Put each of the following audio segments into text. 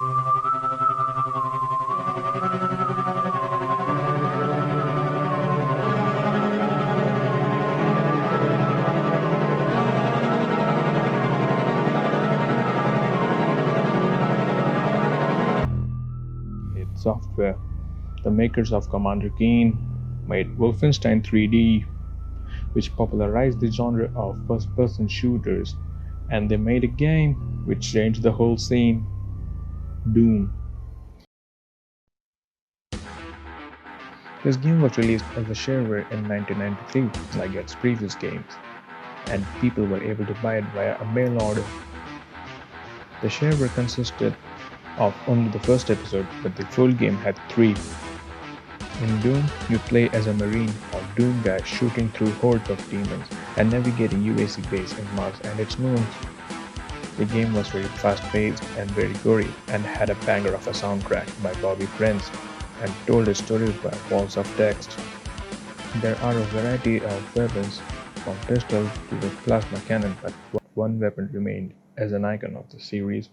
Id Software, the makers of Commander Keen, made Wolfenstein 3D, which popularized the genre of first person shooters, and they made a game which changed the whole scene, Doom. This game was released as a shareware in 1993, like its previous games, and people were able to buy it via a mail order. The shareware consisted of only the first episode, but the full game had three. In Doom, you play as a marine or Doom guy shooting through hordes of demons and navigating UAC base in Mars and its moons. The game was very fast-paced and very gory and had a banger of a soundtrack by Bobby Prince and told its story by walls of text. There are a variety of weapons, from pistols to the plasma cannon, but one weapon remained as an icon of the series,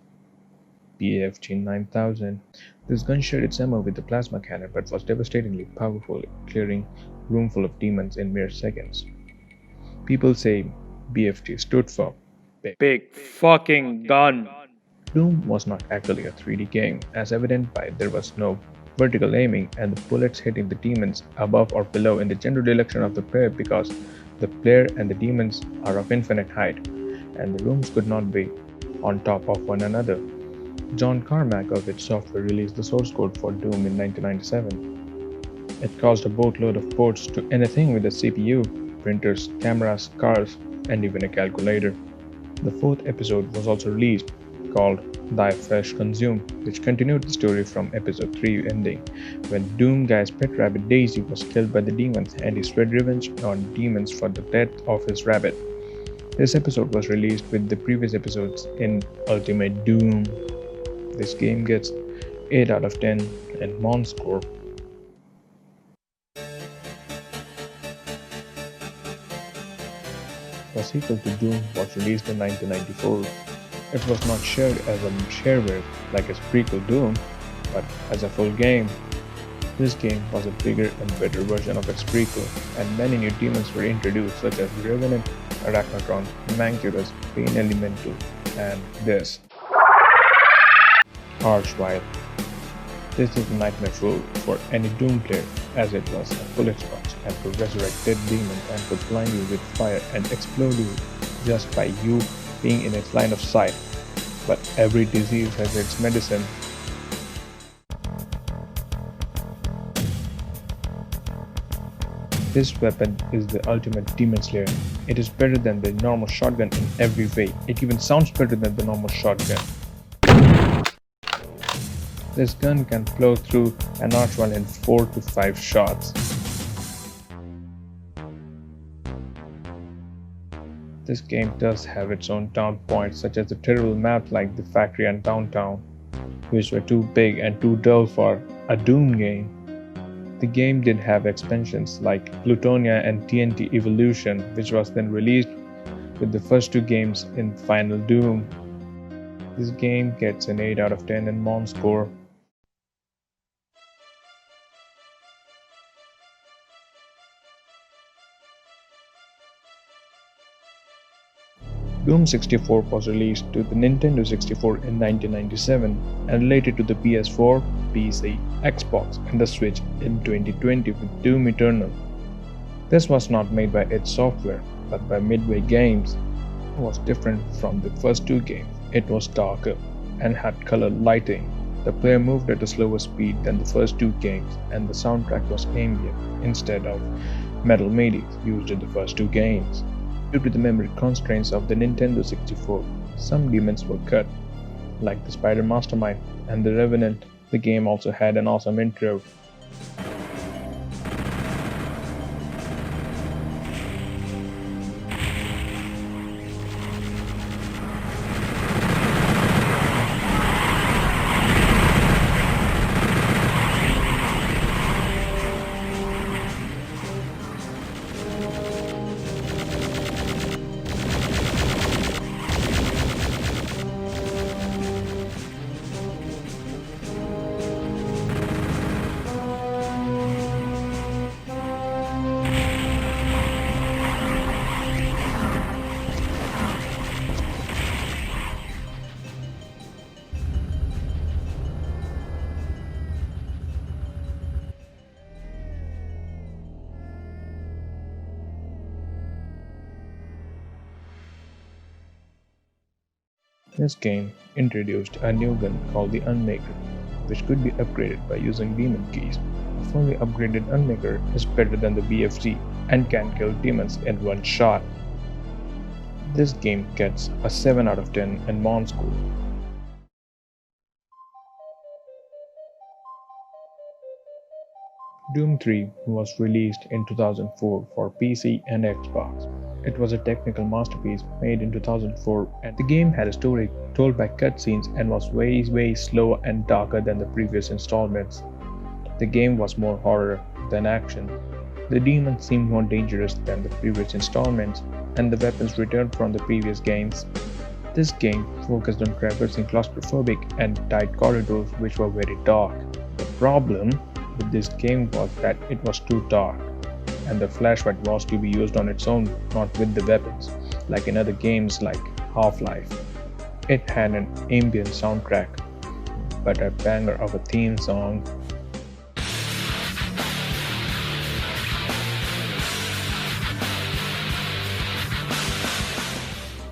BAFG 9000. This gun shared its ammo with the plasma cannon but was devastatingly powerful, clearing a room full of demons in mere seconds. People say BFG stood for Big Fucking Gun. Doom was not actually a 3D game, as evident by there was no vertical aiming and the bullets hitting the demons above or below in the general direction of the player because the player and the demons are of infinite height, and the rooms could not be on top of one another. John Carmack of id Software released the source code for Doom in 1997. It caused a boatload of ports to anything with a CPU, printers, cameras, cars, and even a calculator. The fourth episode was also released, called Thy Flesh Consume, which continued the story from episode 3 ending, when Doom guy's pet rabbit Daisy was killed by the demons and he swore revenge on demons for the death of his rabbit. This episode was released with the previous episodes in Ultimate Doom. This game gets 8 out of 10 in Mon score. The sequel to Doom was released in 1994. It was not shared as a shareware like its prequel Doom, but as a full game. This game was a bigger and better version of its prequel, and many new demons were introduced such as Revenant, Arachnotron, Mancurus, Pain Elemental, and this Archvile. This is a nightmare fuel for any Doom player, as it was a bullet sponge and could resurrect dead demons and could blind you with fire and explode you just by you being in its line of sight. But every disease has its medicine. This weapon is the ultimate demon slayer. It is better than the normal shotgun in every way. It even sounds better than the normal shotgun. This gun can plow through an archwall in 4 to 5 shots. This game does have its own down points, such as the terrible maps like the factory and downtown, which were too big and too dull for a Doom game. The game did have expansions like Plutonia and TNT Evolution, which was then released with the first two games in Final Doom. This game gets an 8 out of 10 in Mon score. Doom 64 was released to the Nintendo 64 in 1997 and later to the PS4, PC, Xbox and the Switch in 2020 with Doom Eternal. This was not made by id Software but by Midway Games. It was different from the first two games. It was darker and had colored lighting. The player moved at a slower speed than the first two games and the soundtrack was ambient instead of metal MIDI used in the first two games. Due to the memory constraints of the Nintendo 64, some demons were cut, like the Spider Mastermind and the Revenant. The game also had an awesome intro. This game introduced a new gun called the Unmaker, which could be upgraded by using demon keys. A fully upgraded Unmaker is better than the BFG and can kill demons in one shot. This game gets a 7 out of 10 in Mon score. Doom 3 was released in 2004 for PC and Xbox. It was a technical masterpiece made in 2004, and the game had a story told by cutscenes and was way slower and darker than the previous installments. The game was more horror than action. The demons seemed more dangerous than the previous installments, and the weapons returned from the previous games. This game focused on traversing claustrophobic and tight corridors which were very dark. The problem with this game was that it was too dark, and the flashlight was to be used on its own, not with the weapons, like in other games like Half-Life. It had an ambient soundtrack, but a banger of a theme song.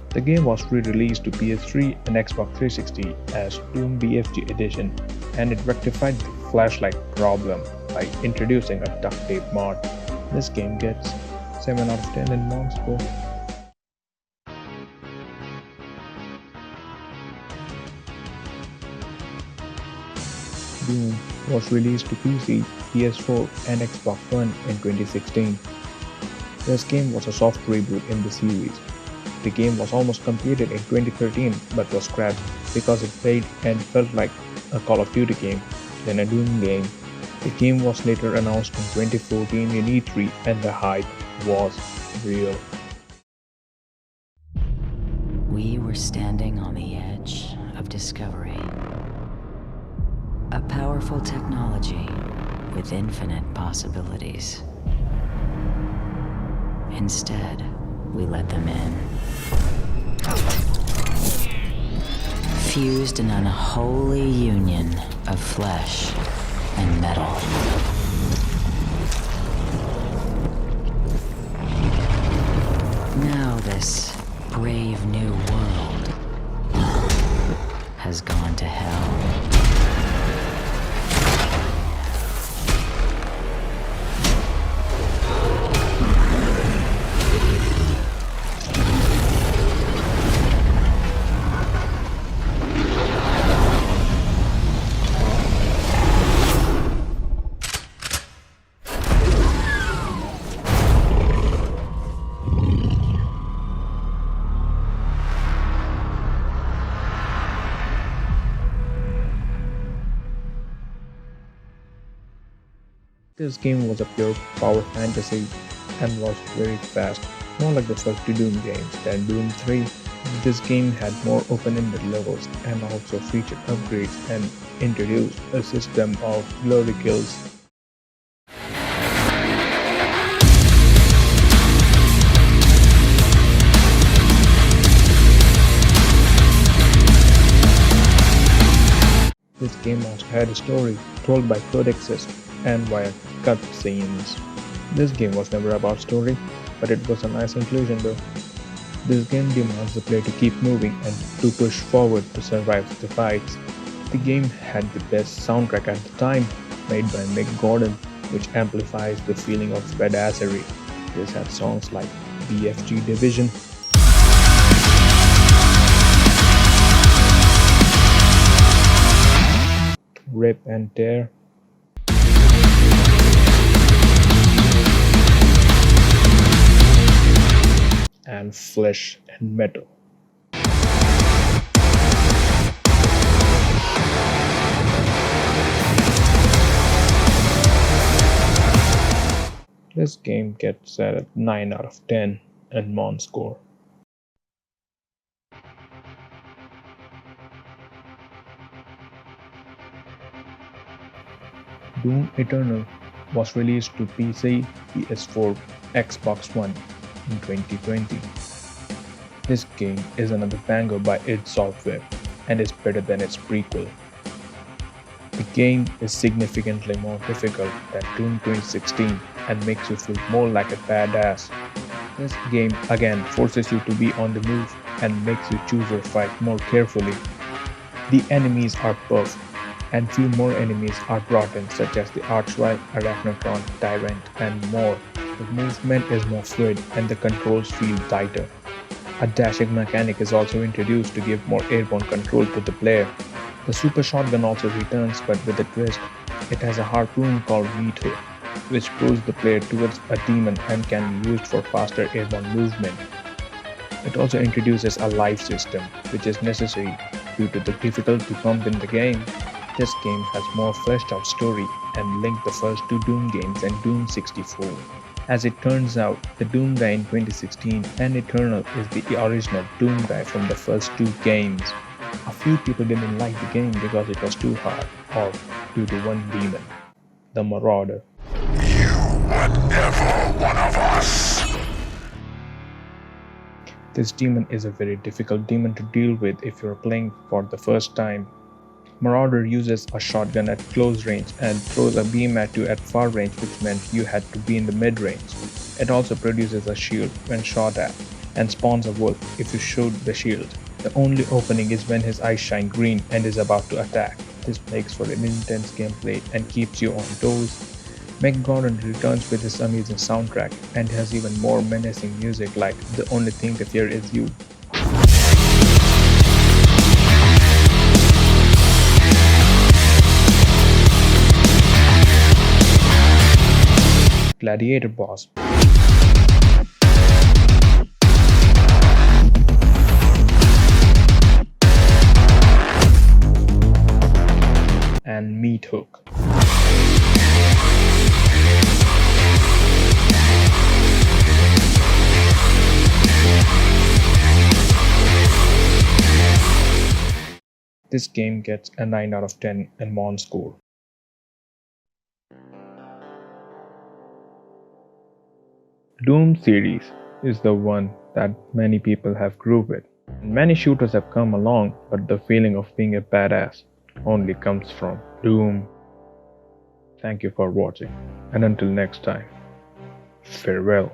The game was re-released to PS3 and Xbox 360 as Doom BFG Edition, and it rectified the flashlight problem by introducing a duct tape mod. This game gets 7 out of 10 in Mon score. Doom was released to PC, PS4, and Xbox One in 2016. This game was a soft reboot in the series. The game was almost completed in 2013 but was scrapped because it played and felt like a Call of Duty game than a Doom game. The game was later announced in 2014 in E3 and the hype was real. We were standing on the edge of discovery. A powerful technology with infinite possibilities. Instead, we let them in. Fused in an unholy union of flesh and metal. Now this brave new world has gone to hell. This game was a pure power fantasy and was very fast, more like the first two Doom games than Doom 3. This game had more open-ended levels and also featured upgrades and introduced a system of glory kills. This game also had a story told by codexes and via cutscenes. This game was never about story, but it was a nice inclusion though. This game demands the player to keep moving and to push forward to survive the fights. The game had the best soundtrack at the time, made by Mick Gordon, which amplifies the feeling of badassery. This had songs like BFG Division, Rip and Tear, and Flesh and Metal. This game gets set at 9 out of 10 in Mon score. Doom Eternal was released to PC, PS4, Xbox One in 2020. This game is another banger by id Software and is better than its prequel. The game is significantly more difficult than Doom 2016 and makes you feel more like a badass. This game again forces you to be on the move and makes you choose your fight more carefully. The enemies are buffed, and few more enemies are brought in, such as the Archvile, Arachnotron, Tyrant, and more. The movement is more fluid, and the controls feel tighter. A dashing mechanic is also introduced to give more airborne control to the player. The super shotgun also returns, but with a twist. It has a harpoon called Meat Hook, which pulls the player towards a demon and can be used for faster airborne movement. It also introduces a life system, which is necessary due to the difficulty bump in the game. This game has more fleshed out story and linked the first two Doom games and Doom 64. As it turns out, the Doom guy in 2016 and Eternal is the original Doom guy from the first two games. A few people didn't like the game because it was too hard, or due to one demon, the Marauder. This demon is a very difficult demon to deal with if you're playing for the first time. Marauder uses a shotgun at close range and throws a beam at you at far range, which meant you had to be in the mid range. It also produces a shield when shot at, and spawns a wolf if you shoot the shield. The only opening is when his eyes shine green and is about to attack. This makes for an intense gameplay and keeps you on toes. Mick Gordon returns with his amazing soundtrack and has even more menacing music like The Only Thing to Fear Is You. Gladiator boss. And Meat Hook. This game gets a 9 out of 10 in Mon score. Doom series is the one that many people have grew with. Many shooters have come along, but the feeling of being a badass only comes from Doom. Thank you for watching, and until next time, farewell.